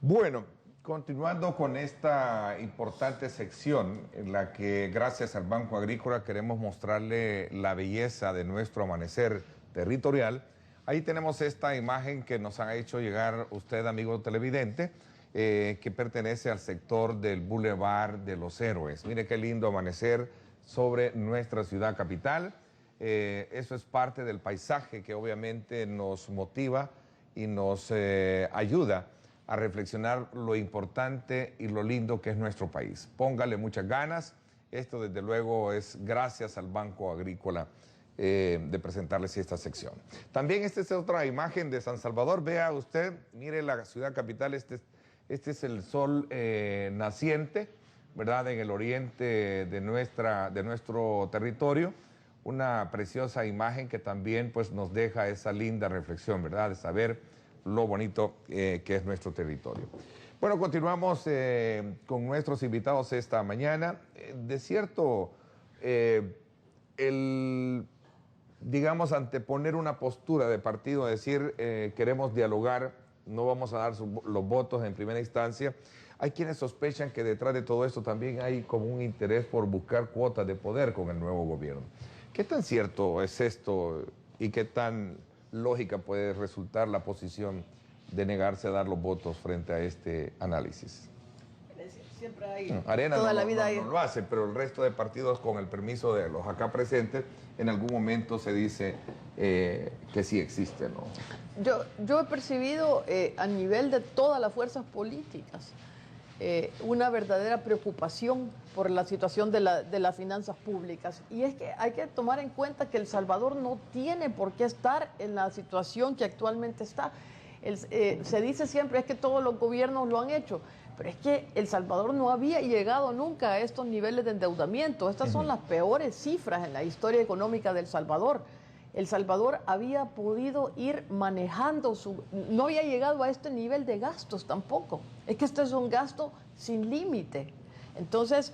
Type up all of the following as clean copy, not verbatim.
Bueno, continuando con esta importante sección en la que gracias al Banco Agrícola queremos mostrarle la belleza de nuestro amanecer territorial, ahí tenemos esta imagen que nos ha hecho llegar usted, amigo televidente, que pertenece al sector del Boulevard de los Héroes. Mire qué lindo amanecer sobre nuestra ciudad capital. Eso es parte del paisaje que obviamente nos motiva y nos ayuda a reflexionar lo importante y lo lindo que es nuestro país. Póngale muchas ganas. Esto desde luego es gracias al Banco Agrícola de presentarles esta sección. También esta es otra imagen de San Salvador. Vea usted, mire la ciudad capital, este es el sol naciente, ¿verdad? En el oriente de nuestro territorio. Una preciosa imagen que también pues nos deja esa linda reflexión, ¿verdad? De saber lo bonito que es nuestro territorio. Bueno, continuamos con nuestros invitados esta mañana. De cierto, digamos, anteponer una postura de partido, decir, queremos dialogar, no vamos a dar los votos en primera instancia. Hay quienes sospechan que detrás de todo esto también hay como un interés por buscar cuotas de poder con el nuevo gobierno. ¿Qué tan cierto es esto y qué tan lógica puede resultar la posición de negarse a dar los votos frente a este análisis? Siempre hay. Arena toda no, la vida no lo hace, pero el resto de partidos, con el permiso de los acá presentes, en algún momento se dice que sí existe, ¿no? Yo he percibido a nivel de todas las fuerzas políticas una verdadera preocupación por la situación de las finanzas públicas. Y es que hay que tomar en cuenta que El Salvador no tiene por qué estar en la situación que actualmente está. Se dice siempre es que todos los gobiernos lo han hecho, pero es que El Salvador no había llegado nunca a estos niveles de endeudamiento. Estas son las peores cifras en la historia económica del Salvador. El Salvador había podido ir manejando no había llegado a este nivel de gastos tampoco. Es que este es un gasto sin límite. Entonces,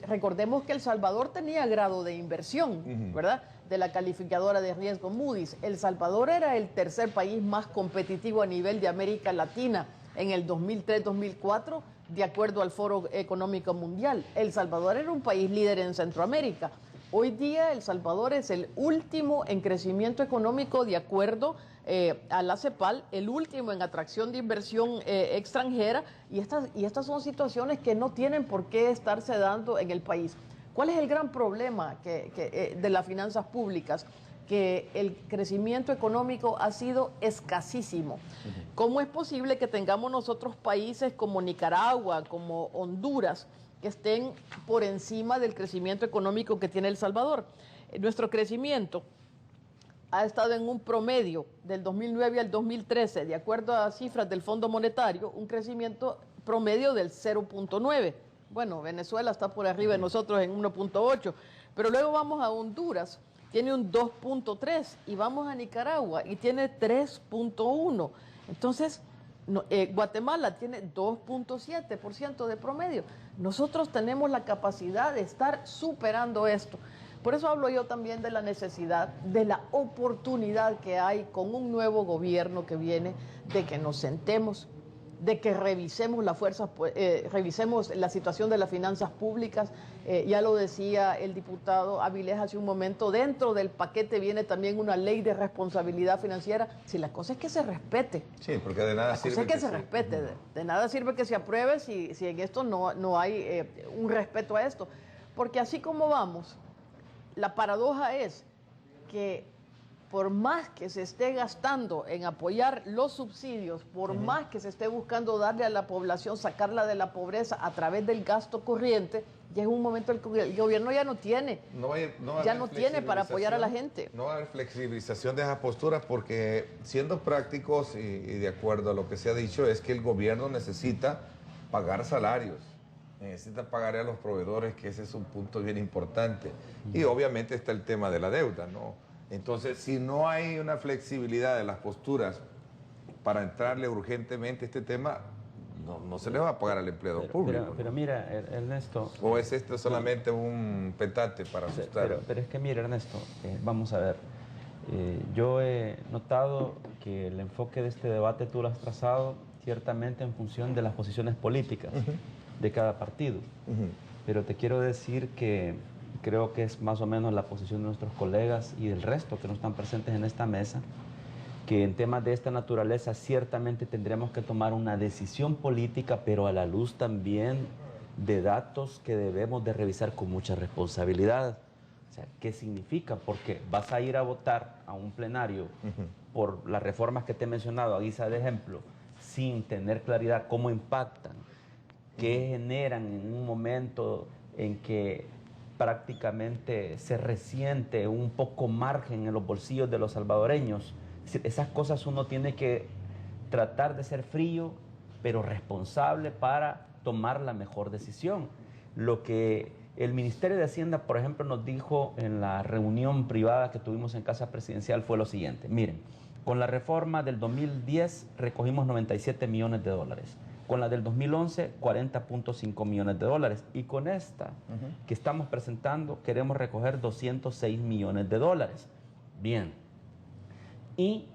recordemos que El Salvador tenía grado de inversión, ¿verdad? De la calificadora de riesgo Moody's. El Salvador era el tercer país más competitivo a nivel de América Latina en el 2003-2004, de acuerdo al Foro Económico Mundial. El Salvador era un país líder en Centroamérica. Hoy día El Salvador es el último en crecimiento económico de acuerdo a la CEPAL, el último en atracción de inversión extranjera, y estas son situaciones que no tienen por qué estarse dando en el país. ¿Cuál es el gran problema de las finanzas públicas? Que el crecimiento económico ha sido escasísimo. ¿Cómo es posible que tengamos nosotros países como Nicaragua, como Honduras, que estén por encima del crecimiento económico que tiene El Salvador? Nuestro crecimiento ha estado en un promedio del 2009 al 2013, de acuerdo a cifras del Fondo Monetario, un crecimiento promedio del 0.9. Bueno, Venezuela está por arriba de nosotros en 1.8, pero luego vamos a Honduras, tiene un 2.3, y vamos a Nicaragua y tiene 3.1. Entonces, Guatemala tiene 2.7% de promedio. Nosotros tenemos la capacidad de estar superando esto. Por eso hablo yo también de la necesidad, de la oportunidad que hay con un nuevo gobierno que viene, de que nos sentemos, de que revisemos revisemos la situación de las finanzas públicas. Ya lo decía el diputado Avilés hace un momento, dentro del paquete viene también una ley de responsabilidad financiera. Si la cosa es que se respete. Sí, porque de nada sirve que se respete. De nada sirve que se apruebe si en esto no hay un respeto a esto. Porque así como vamos, la paradoja es que por más que se esté gastando en apoyar los subsidios, por más que se esté buscando darle a la población, sacarla de la pobreza a través del gasto corriente, llega un momento el gobierno ya no tiene, tiene para apoyar a la gente. No va a haber flexibilización de esas posturas porque, siendo prácticos y de acuerdo a lo que se ha dicho, es que el gobierno necesita pagar salarios, necesita pagar a los proveedores, que ese es un punto bien importante. Y obviamente está el tema de la deuda, ¿no? Entonces, si no hay una flexibilidad de las posturas para entrarle urgentemente a este tema, no se le va a pagar al empleado público. Pero mira, Ernesto... ¿O es esto solamente un petate para asustar? Pero es que mira, Ernesto, vamos a ver. Yo he notado que el enfoque de este debate tú lo has trazado ciertamente en función de las posiciones políticas de cada partido. Pero te quiero decir que creo que es más o menos la posición de nuestros colegas y del resto que no están presentes en esta mesa, que en temas de esta naturaleza ciertamente tendremos que tomar una decisión política, pero a la luz también de datos que debemos de revisar con mucha responsabilidad. O sea, ¿qué significa? Porque vas a ir a votar a un plenario por las reformas que te he mencionado a guisa de ejemplo, sin tener claridad cómo impactan, qué generan en un momento en que prácticamente se resiente un poco margen en los bolsillos de los salvadoreños. Esas cosas uno tiene que tratar de ser frío, pero responsable para tomar la mejor decisión. Lo que el Ministerio de Hacienda, por ejemplo, nos dijo en la reunión privada que tuvimos en Casa Presidencial fue lo siguiente. Miren, con la reforma del 2010 recogimos 97 millones de dólares. Con la del 2011, 40.5 millones de dólares. Y con esta que estamos presentando, queremos recoger 206 millones de dólares. Bien. Y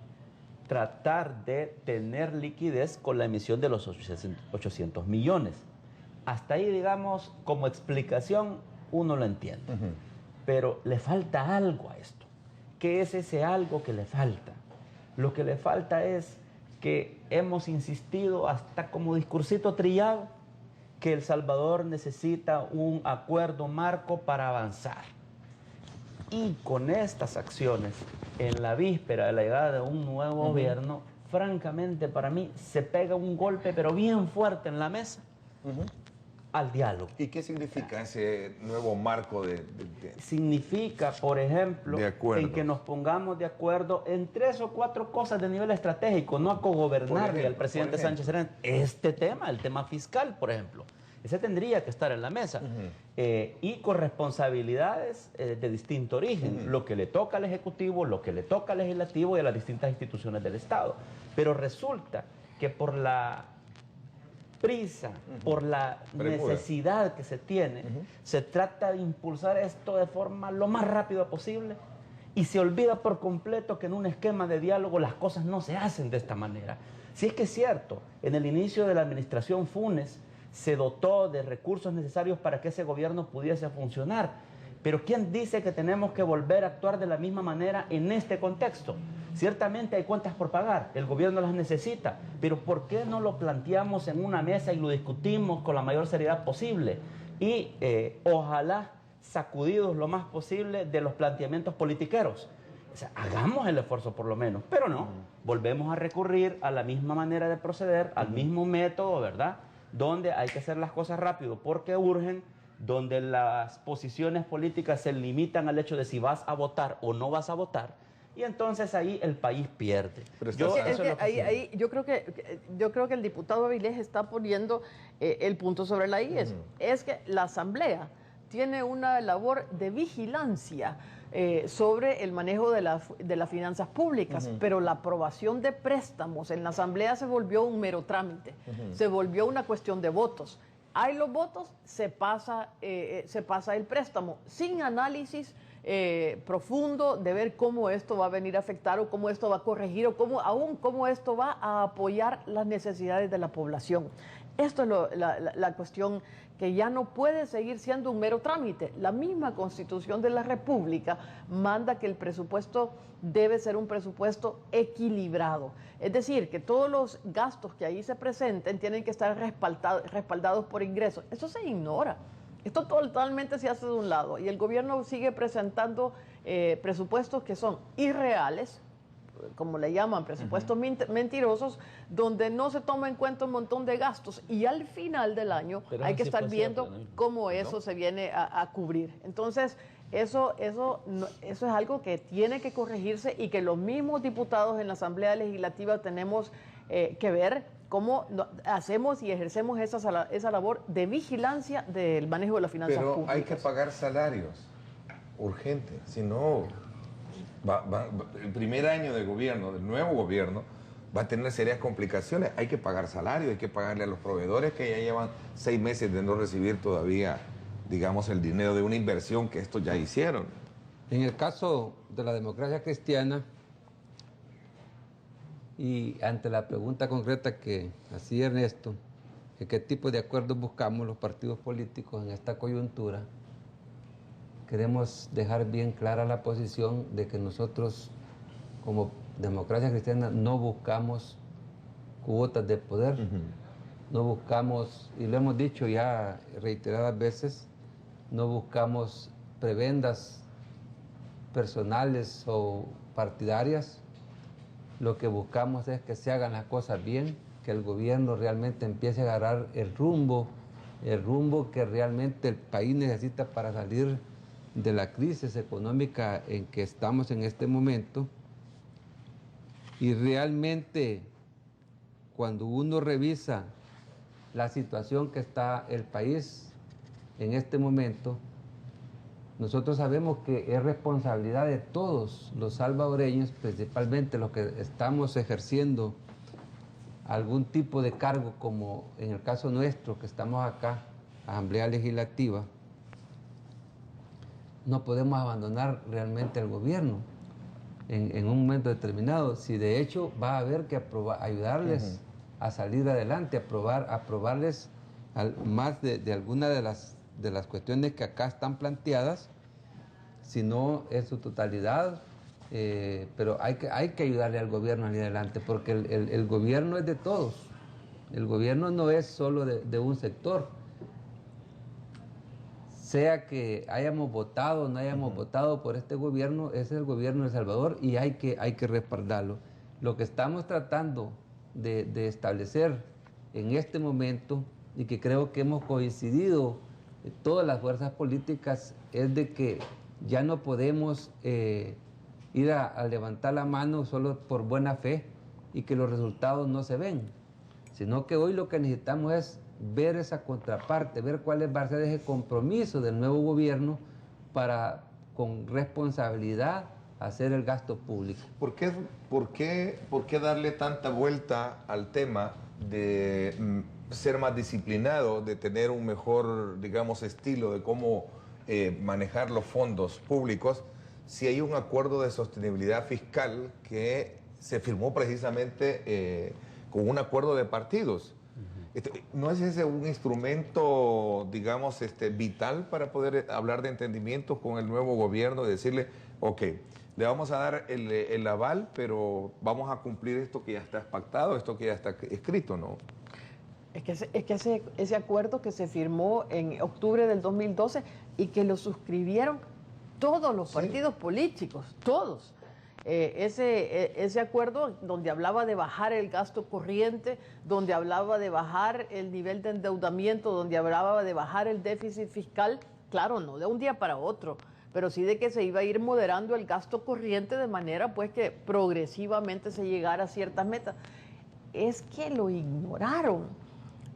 tratar de tener liquidez con la emisión de los 800 millones. Hasta ahí, digamos, como explicación, uno lo entiende. Pero le falta algo a esto. ¿Qué es ese algo que le falta? Lo que le falta es que hemos insistido hasta como discursito trillado que El Salvador necesita un acuerdo marco para avanzar. Y con estas acciones, en la víspera de la llegada de un nuevo gobierno, francamente para mí se pega un golpe, pero bien fuerte en la mesa, al diálogo. ¿Y qué significa ese nuevo marco Significa, por ejemplo, en que nos pongamos de acuerdo en 3 o 4 cosas de nivel estratégico, no a cogobernarle al presidente Sánchez Serén. Este tema, el tema fiscal, por ejemplo, ese tendría que estar en la mesa. Y con responsabilidades de distinto origen, lo que le toca al Ejecutivo, lo que le toca al Legislativo y a las distintas instituciones del Estado. Pero resulta que por la prisa, por la necesidad que se tiene, se trata de impulsar esto de forma lo más rápido posible y se olvida por completo que en un esquema de diálogo las cosas no se hacen de esta manera. Si es que es cierto, en el inicio de la administración Funes se dotó de recursos necesarios para que ese gobierno pudiese funcionar, pero ¿quién dice que tenemos que volver a actuar de la misma manera en este contexto? Ciertamente hay cuentas por pagar, el gobierno las necesita, pero ¿por qué no lo planteamos en una mesa y lo discutimos con la mayor seriedad posible? Y ojalá sacudidos lo más posible de los planteamientos politiqueros. O sea, hagamos el esfuerzo por lo menos, pero no, volvemos a recurrir a la misma manera de proceder, al mismo método, ¿verdad? Donde hay que hacer las cosas rápido porque urgen, donde las posiciones políticas se limitan al hecho de si vas a votar o no vas a votar, y entonces ahí el país pierde. Yo creo que el diputado Avilés está poniendo el punto sobre la IES. Es que la Asamblea tiene una labor de vigilancia sobre el manejo de las finanzas públicas, pero la aprobación de préstamos en la Asamblea se volvió un mero trámite, se volvió una cuestión de votos. Hay los votos, se pasa el préstamo sin análisis profundo de ver cómo esto va a venir a afectar o cómo esto va a corregir o cómo esto va a apoyar las necesidades de la población. Esto es la cuestión que ya no puede seguir siendo un mero trámite. La misma Constitución de la República manda que el presupuesto debe ser un presupuesto equilibrado. Es decir, que todos los gastos que ahí se presenten tienen que estar respaldados por ingresos. Eso se ignora. Esto totalmente se hace de un lado y el gobierno sigue presentando presupuestos que son irreales, como le llaman, presupuestos mentirosos, donde no se toma en cuenta un montón de gastos y al final del año hay que estar viendo cómo eso se viene a cubrir. Entonces, eso es algo que tiene que corregirse y que los mismos diputados en la Asamblea Legislativa tenemos que ver cómo hacemos y ejercemos esa labor de vigilancia del manejo de las finanzas públicas. Pero hay que pagar salarios urgentes, si no, el primer año de gobierno, del nuevo gobierno, va a tener serias complicaciones. Hay que pagar salarios, hay que pagarle a los proveedores que ya llevan 6 meses de no recibir todavía, digamos, el dinero de una inversión que estos ya hicieron. En el caso de la democracia cristiana, Y ante la pregunta concreta que hacía Ernesto, que qué tipo de acuerdos buscamos los partidos políticos en esta coyuntura, queremos dejar bien clara la posición de que nosotros, como Democracia Cristiana, no buscamos cuotas de poder, no buscamos, y lo hemos dicho ya reiteradas veces, no buscamos prebendas personales o partidarias. Lo que buscamos es que se hagan las cosas bien, que el gobierno realmente empiece a agarrar el rumbo que realmente el país necesita para salir de la crisis económica en que estamos en este momento. Y realmente, cuando uno revisa la situación que está el país en este momento, nosotros sabemos que es responsabilidad de todos los salvadoreños, principalmente los que estamos ejerciendo algún tipo de cargo, como en el caso nuestro, que estamos acá, Asamblea Legislativa. No podemos abandonar realmente al gobierno en un momento determinado. Si de hecho va a haber que ayudarles a salir adelante, aprobarles más de algunas de las cuestiones que acá están planteadas, sino en su totalidad, pero hay que ayudarle al gobierno a salir adelante, porque el gobierno es de todos, el gobierno no es solo de un sector, sea que hayamos votado o no hayamos votado por este gobierno, ese es el gobierno de El Salvador y hay que respaldarlo. Lo que estamos tratando de establecer en este momento, y que creo que hemos coincidido todas las fuerzas políticas, es de que ya no podemos ir a levantar la mano solo por buena fe y que los resultados no se ven, sino que hoy lo que necesitamos es ver esa contraparte, ver cuál va a ser ese compromiso del nuevo gobierno para, con responsabilidad, hacer el gasto público. ¿Por qué darle tanta vuelta al tema de ser más disciplinado, de tener un mejor, digamos, estilo de cómo manejar los fondos públicos, si hay un acuerdo de sostenibilidad fiscal que se firmó precisamente con un acuerdo de partidos? ¿No es ese un instrumento, digamos, vital para poder hablar de entendimientos con el nuevo gobierno, decirle, ok, le vamos a dar el aval, pero vamos a cumplir esto que ya está pactado, esto que ya está escrito, ¿no? Es que ese acuerdo que se firmó en octubre del 2012 y que lo suscribieron todos los partidos políticos, todos. Ese acuerdo donde hablaba de bajar el gasto corriente, donde hablaba de bajar el nivel de endeudamiento, donde hablaba de bajar el déficit fiscal, claro, no de un día para otro, pero sí de que se iba a ir moderando el gasto corriente de manera pues que progresivamente se llegara a ciertas metas. Es que lo ignoraron.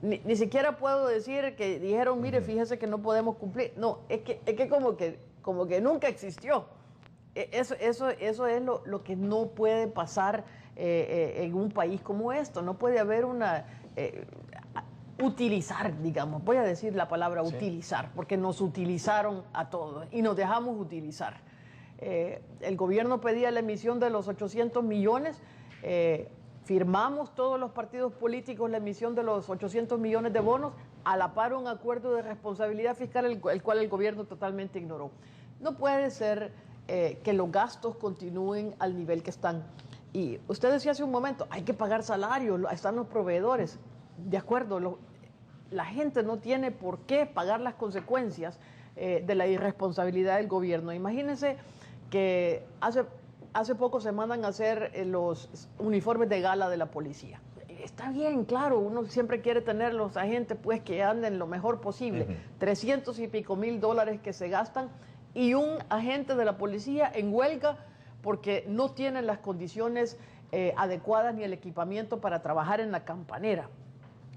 Ni siquiera puedo decir que dijeron, mire, fíjese que no podemos cumplir. No, es que como que nunca existió. Eso es lo que no puede pasar en un país como esto. No puede haber utilizar, digamos, voy a decir la palabra utilizar, porque nos utilizaron a todos y nos dejamos utilizar. El gobierno pedía la emisión de los 800 millones, firmamos todos los partidos políticos la emisión de los 800 millones de bonos, a la par un acuerdo de responsabilidad fiscal, el cual el gobierno totalmente ignoró. No puede ser que los gastos continúen al nivel que están. Y usted decía hace un momento, hay que pagar salarios, están los proveedores. De acuerdo, la gente no tiene por qué pagar las consecuencias de la irresponsabilidad del gobierno. Imagínense que hace poco se mandan a hacer los uniformes de gala de la policía. Está bien, claro, uno siempre quiere tener los agentes pues que anden lo mejor posible. 300 y pico mil dólares que se gastan y un agente de la policía en huelga porque no tiene las condiciones adecuadas ni el equipamiento para trabajar en la Campanera,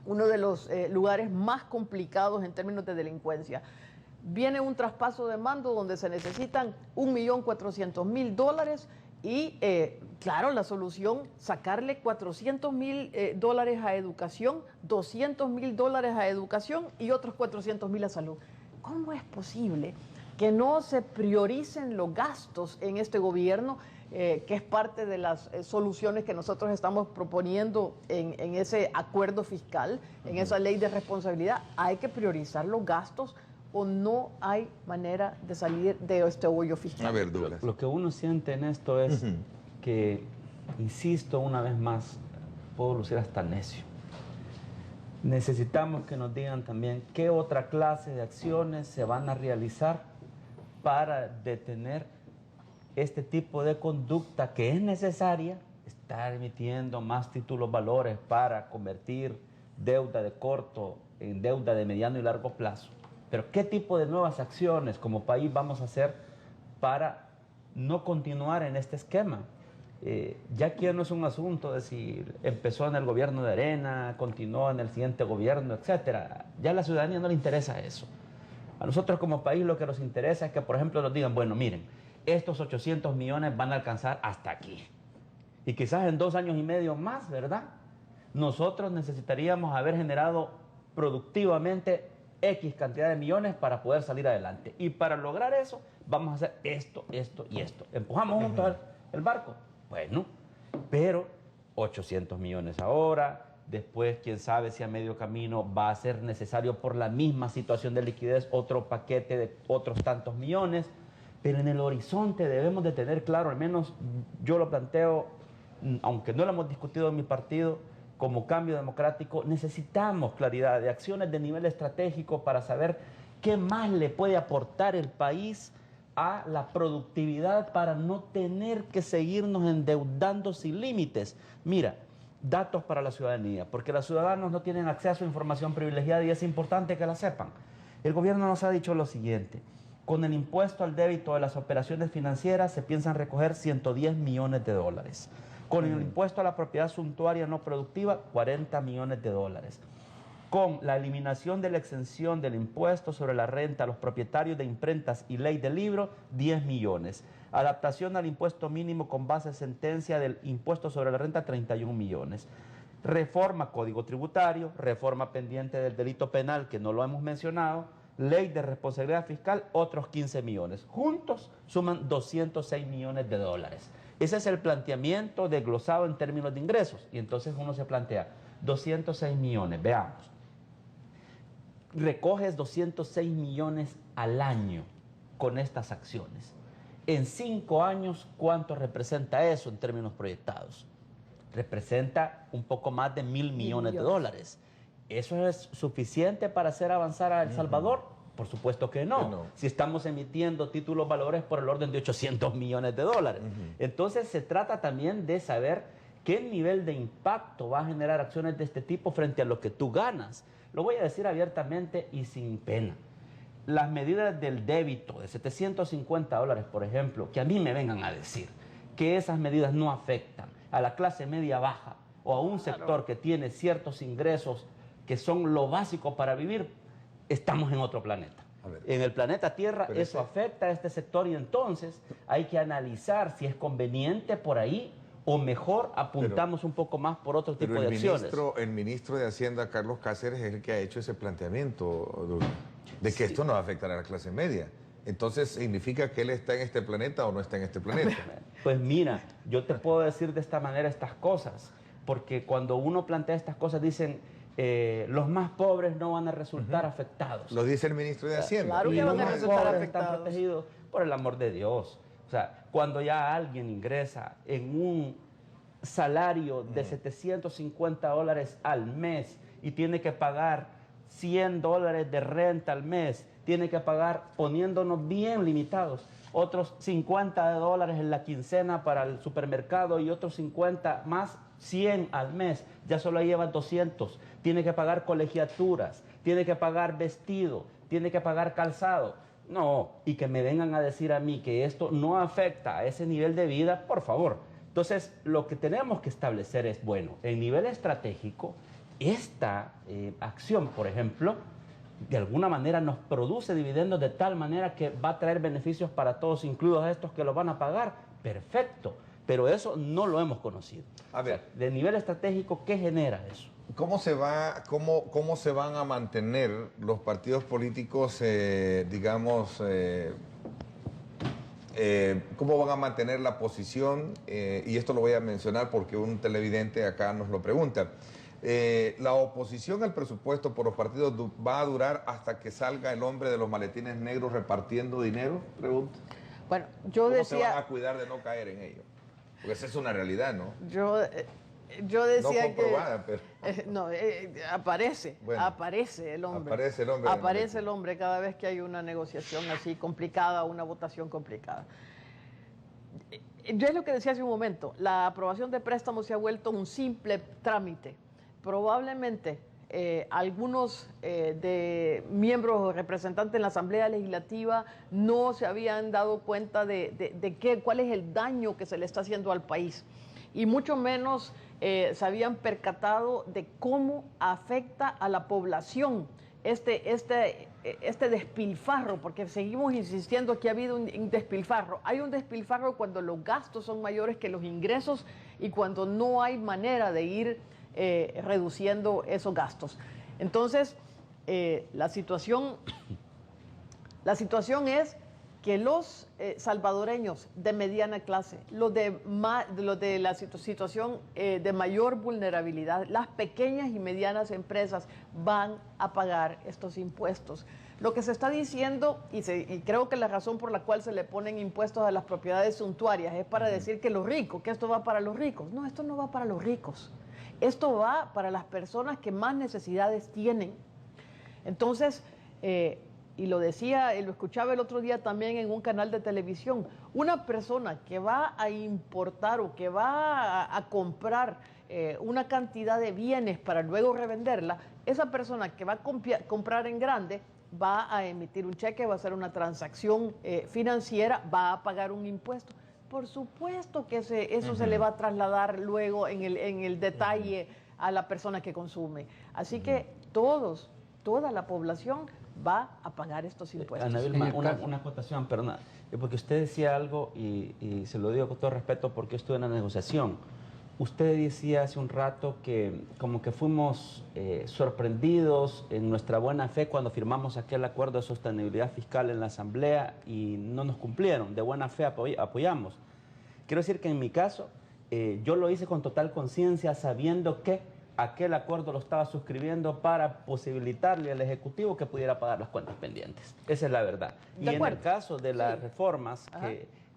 uno de los lugares más complicados en términos de delincuencia. Viene un traspaso de mando donde se necesitan $1.400.000 y claro, la solución, sacarle $400.000 a educación, $200.000 a educación y otros $400.000 a salud. ¿Cómo es posible que no se prioricen los gastos en este gobierno, que es parte de las soluciones que nosotros estamos proponiendo en ese acuerdo fiscal, en esa ley de responsabilidad. Hay que priorizar los gastos o no hay manera de salir de este hoyo fiscal. A ver, Douglas. Lo que uno siente en esto es que, insisto una vez más, puedo lucir hasta necio. Necesitamos que nos digan también qué otra clase de acciones se van a realizar para detener este tipo de conducta que es necesaria, estar emitiendo más títulos valores para convertir deuda de corto en deuda de mediano y largo plazo. Pero ¿qué tipo de nuevas acciones como país vamos a hacer para no continuar en este esquema? Ya aquí no es un asunto de si empezó en el gobierno de Arena, continuó en el siguiente gobierno, etcétera. Ya a la ciudadanía no le interesa eso. A nosotros como país lo que nos interesa es que, por ejemplo, nos digan, bueno, miren, estos 800 millones van a alcanzar hasta aquí. Y quizás en 2 años y medio más, ¿verdad? Nosotros necesitaríamos haber generado productivamente X cantidad de millones para poder salir adelante. Y para lograr eso, vamos a hacer esto, esto y esto. ¿Empujamos juntos el barco? Bueno, pero 800 millones ahora, después quién sabe si a medio camino va a ser necesario por la misma situación de liquidez otro paquete de otros tantos millones. Pero en el horizonte debemos de tener claro, al menos yo lo planteo, aunque no lo hemos discutido en mi partido, como Cambio Democrático, necesitamos claridad de acciones de nivel estratégico para saber qué más le puede aportar el país a la productividad para no tener que seguirnos endeudando sin límites. Mira, datos para la ciudadanía, porque los ciudadanos no tienen acceso a información privilegiada y es importante que la sepan. El gobierno nos ha dicho lo siguiente: con el impuesto al débito de las operaciones financieras se piensan recoger 110 millones de dólares. Con el impuesto a la propiedad suntuaria no productiva, 40 millones de dólares. Con la eliminación de la exención del impuesto sobre la renta a los propietarios de imprentas y ley del libro, 10 millones. Adaptación al impuesto mínimo con base en sentencia del impuesto sobre la renta, 31 millones. Reforma Código Tributario, reforma pendiente del delito penal, que no lo hemos mencionado, ley de responsabilidad fiscal, otros 15 millones. Juntos suman 206 millones de dólares. Ese es el planteamiento desglosado en términos de ingresos. Y entonces uno se plantea, 206 millones, veamos. Recoges 206 millones al año con estas acciones. En 5 años, ¿cuánto representa eso en términos proyectados? Representa un poco más de 1.000 millones de dólares. ¿Eso es suficiente para hacer avanzar a El Salvador? Por supuesto que no. Si estamos emitiendo títulos valores por el orden de 800 millones de dólares. Entonces se trata también de saber qué nivel de impacto va a generar acciones de este tipo frente a lo que tú ganas. Lo voy a decir abiertamente y sin pena. Las medidas del débito de 750 dólares, por ejemplo, que a mí me vengan a decir que esas medidas no afectan a la clase media baja o a un sector que tiene ciertos ingresos que son lo básico para vivir, estamos en otro planeta. En el planeta Tierra eso afecta a este sector y entonces hay que analizar si es conveniente por ahí o mejor apuntamos un poco más por otro tipo de acciones. El ministro de Hacienda, Carlos Cáceres, es el que ha hecho ese planteamiento de que esto no va a afectar a la clase media. Entonces, ¿significa que él está en este planeta o no está en este planeta? Pues mira, yo te puedo decir de esta manera estas cosas, porque cuando uno plantea estas cosas dicen los más pobres no van a resultar afectados. Lo dice el ministro de Hacienda. Claro que van a resultar afectados. Están protegidos, por el amor de Dios. O sea, cuando ya alguien ingresa en un salario de 750 dólares al mes y tiene que pagar 100 dólares de renta al mes, tiene que pagar, poniéndonos bien limitados, otros 50 dólares en la quincena para el supermercado y otros 50 más 100 al mes, ya solo lleva 200. Tiene que pagar colegiaturas, tiene que pagar vestido, tiene que pagar calzado. No, y que me vengan a decir a mí que esto no afecta a ese nivel de vida, por favor. Entonces, lo que tenemos que establecer es, bueno, en nivel estratégico, esta acción, por ejemplo, de alguna manera nos produce dividendos de tal manera que va a traer beneficios para todos, incluidos a estos que lo van a pagar. Perfecto, pero eso no lo hemos conocido. A ver, o sea, de nivel estratégico, ¿qué genera eso? ¿Cómo se van a mantener los partidos políticos, digamos, ¿Cómo van a mantener la posición? Y esto lo voy a mencionar porque un televidente acá nos lo pregunta. La oposición al presupuesto por los partidos va a durar hasta que salga el hombre de los maletines negros repartiendo dinero, pregunta. Bueno, yo ¿Cómo decía... se van a cuidar de no caer en ello? Porque esa es una realidad, ¿no? Yo decía no comprobada, que... pero... aparece, bueno, aparece el hombre. Aparece el hombre. Aparece el hombre cada vez que hay una negociación así complicada, una votación complicada. Yo es lo que decía hace un momento, la aprobación de préstamos se ha vuelto un simple trámite. Probablemente algunos de miembros o representantes en la Asamblea Legislativa no se habían dado cuenta de cuál es el daño que se le está haciendo al país y mucho menos se habían percatado de cómo afecta a la población este despilfarro, porque seguimos insistiendo que ha habido un despilfarro. Hay un despilfarro cuando los gastos son mayores que los ingresos y cuando no hay manera de ir reduciendo esos gastos. Entonces, la situación es que los salvadoreños de mediana clase, los de la situación de mayor vulnerabilidad, las pequeñas y medianas empresas van a pagar estos impuestos. Lo que se está diciendo, y creo que la razón por la cual se le ponen impuestos a las propiedades suntuarias es para decir que los ricos, que esto va para los ricos. No, esto no va para los ricos. Esto va para las personas que más necesidades tienen. Entonces, y lo decía, lo escuchaba el otro día también en un canal de televisión, una persona que va a importar o que va a comprar una cantidad de bienes para luego revenderla, esa persona que va a comprar en grande va a emitir un cheque, va a hacer una transacción financiera, va a pagar un impuesto. Por supuesto que eso se le va a trasladar luego en el detalle a la persona que consume. Así que toda la población va a pagar estos impuestos. Ana Vilma, una acotación, perdona, porque usted decía algo y se lo digo con todo respeto porque yo estuve en la negociación. Usted decía hace un rato que como que fuimos sorprendidos en nuestra buena fe cuando firmamos aquel acuerdo de sostenibilidad fiscal en la Asamblea y no nos cumplieron. De buena fe apoyamos. Quiero decir que en mi caso yo lo hice con total conciencia sabiendo que aquel acuerdo lo estaba suscribiendo para posibilitarle al Ejecutivo que pudiera pagar las cuentas pendientes. Esa es la verdad. Y en el caso de las reformas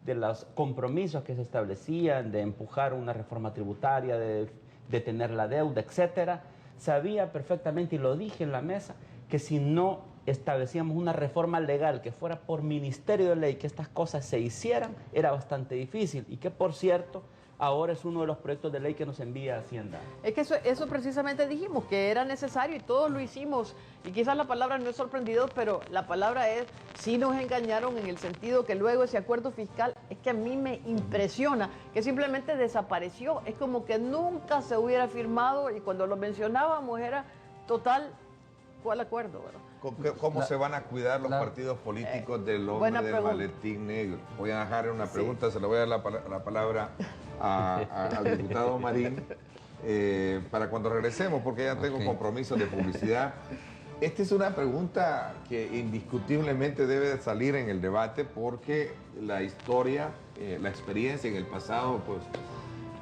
de los compromisos que se establecían, de empujar una reforma tributaria, de detener la deuda, etcétera, sabía perfectamente, y lo dije en la mesa, que si no establecíamos una reforma legal que fuera por ministerio de ley, que estas cosas se hicieran, era bastante difícil, y que, por cierto, ahora es uno de los proyectos de ley que nos envía Hacienda. Es que eso precisamente dijimos, que era necesario y todos lo hicimos. Y quizás la palabra no es sorprendido, pero la palabra es, sí nos engañaron en el sentido que luego ese acuerdo fiscal, es que a mí me impresiona que simplemente desapareció. Es como que nunca se hubiera firmado y cuando lo mencionábamos era total, ¿cuál acuerdo? ¿Verdad? ¿Cómo se van a cuidar los partidos políticos del hombre del maletín negro? Voy a dejar una pregunta, se le voy a dar la palabra al diputado Marín para cuando regresemos, porque ya tengo compromisos de publicidad. Esta es una pregunta que indiscutiblemente debe de salir en el debate porque la historia, la experiencia en el pasado, pues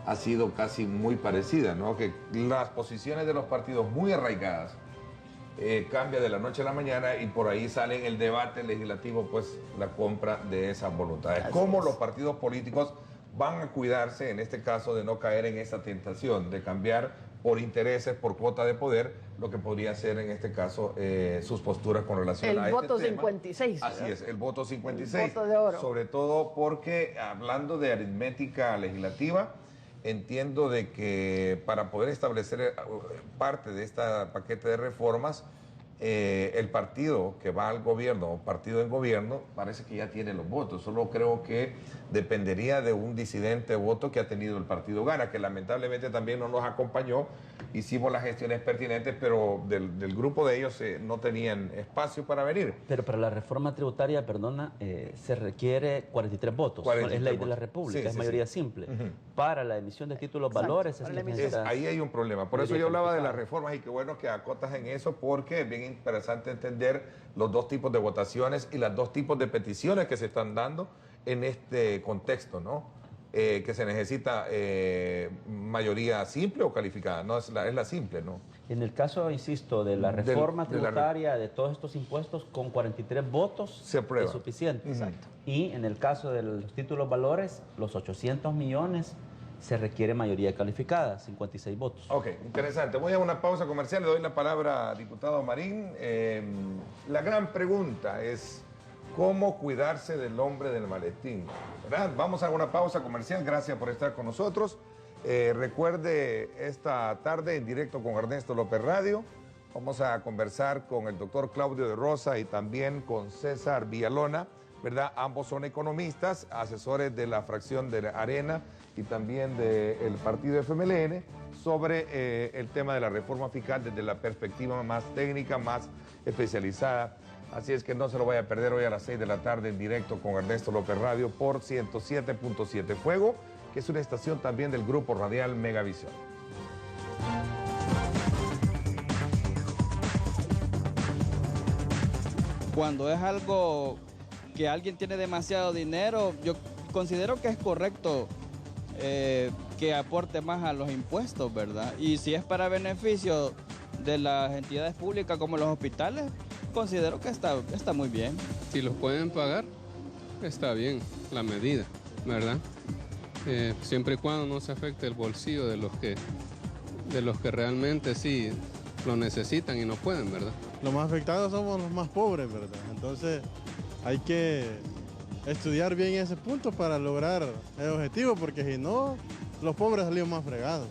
ha sido casi muy parecida, ¿no? Que las posiciones de los partidos muy arraigadas cambia de la noche a la mañana y por ahí sale en el debate legislativo pues la compra de esas voluntades. ¿Cómo los partidos políticos van a cuidarse en este caso de no caer en esa tentación de cambiar por intereses, por cuota de poder, lo que podría ser en este caso sus posturas con relación a este tema? El voto 56. Así es, el voto 56. El voto de oro. Sobre todo porque hablando de aritmética legislativa, entiendo de que para poder establecer parte de este paquete de reformas, el partido que va al gobierno o partido en gobierno parece que ya tiene los votos. Solo creo que dependería de un disidente voto que ha tenido el partido Gana, que lamentablemente también no nos acompañó. Hicimos las gestiones pertinentes, pero del grupo de ellos no tenían espacio para venir. Pero para la reforma tributaria, perdona, se requiere 43 votos. 43 es ley de la República, es mayoría simple. Para la emisión de títulos valores ahí hay un problema. Por eso yo hablaba de las reformas y qué bueno que acotas en eso, porque es bien interesante entender los dos tipos de votaciones y los dos tipos de peticiones que se están dando en este contexto, ¿no? Que se necesita mayoría simple o calificada, no es la simple, ¿no? En el caso, insisto, de la reforma tributaria, de todos estos impuestos, con 43 votos se aprueba. Es suficiente. Exacto. Y en el caso de los títulos valores, los 800 millones, se requiere mayoría calificada, 56 votos. Ok, interesante. Voy a una pausa comercial, le doy la palabra a diputado Marín. La gran pregunta es, ¿cómo cuidarse del hombre del maletín? ¿Verdad? Vamos a una pausa comercial, gracias por estar con nosotros. Recuerde, esta tarde en directo con Ernesto López Radio, vamos a conversar con el doctor Claudio de Rosa y también con César Villalona, ¿verdad? Ambos son economistas, asesores de la fracción de la Arena y también del partido FMLN, sobre el tema de la reforma fiscal desde la perspectiva más técnica, más especializada. Así es que no se lo vaya a perder hoy a las 6 de la tarde en directo con Ernesto López Radio por 107.7 Fuego, que es una estación también del grupo radial Megavisión. Cuando es algo que alguien tiene demasiado dinero, yo considero que es correcto que aporte más a los impuestos, ¿verdad? Y si es para beneficio de las entidades públicas como los hospitales, considero que está muy bien. Si los pueden pagar, está bien la medida, ¿verdad? Siempre y cuando no se afecte el bolsillo de los que realmente sí lo necesitan y no pueden, ¿verdad? Los más afectados somos los más pobres, ¿verdad? Entonces hay que estudiar bien ese punto para lograr el objetivo, porque si no, los pobres salimos más fregados.